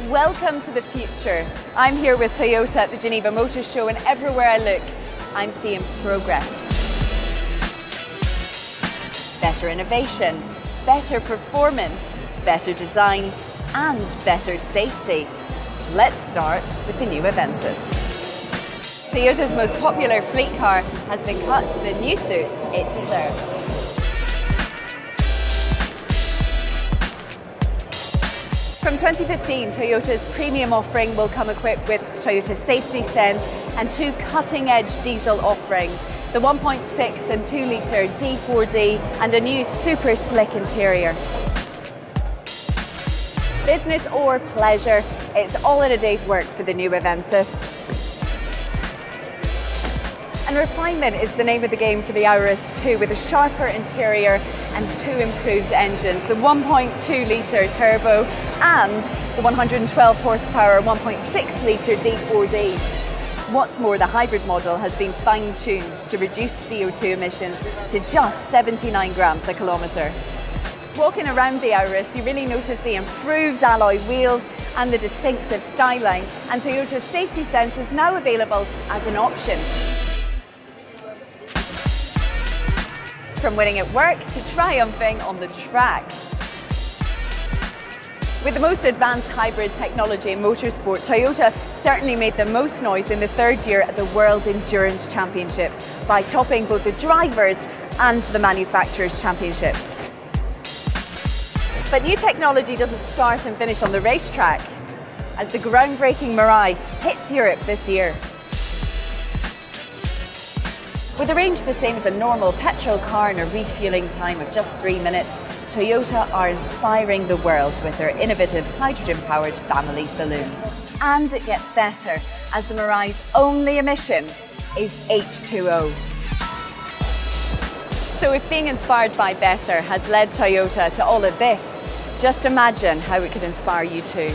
Welcome to the future. I'm here with Toyota at the Geneva Motor Show, and everywhere I look, I'm seeing progress. Better innovation, better performance, better design, and better safety. Let's start with the new Avensis. Toyota's most popular fleet car has been cut to the new suit it deserves. From 2015, Toyota's premium offering will come equipped with Toyota Safety Sense and two cutting-edge diesel offerings, the 1.6 and 2-litre D4D and a new super slick interior. Business or pleasure, it's all in a day's work for the new Avensis. And refinement is the name of the game for the Auris 2, with a sharper interior and two improved engines, the 1.2-litre turbo and the 112 horsepower 1.6-litre D4D. What's more, the hybrid model has been fine-tuned to reduce CO2 emissions to just 79 grams a kilometre. Walking around the Auris, you really notice the improved alloy wheels and the distinctive styling, and Toyota's Safety Sense is now available as an option. From winning at work to triumphing on the track. With the most advanced hybrid technology in motorsport, Toyota certainly made the most noise in the third year at the World Endurance Championships by topping both the Drivers' and the Manufacturers' Championships. But new technology doesn't start and finish on the racetrack, as the groundbreaking Mirai hits Europe this year. With a range the same as a normal petrol car and a refuelling time of just 3 minutes, Toyota are inspiring the world with their innovative hydrogen-powered family saloon. And it gets better, as the Mirai's only emission is H2O. So if being inspired by better has led Toyota to all of this, just imagine how it could inspire you too.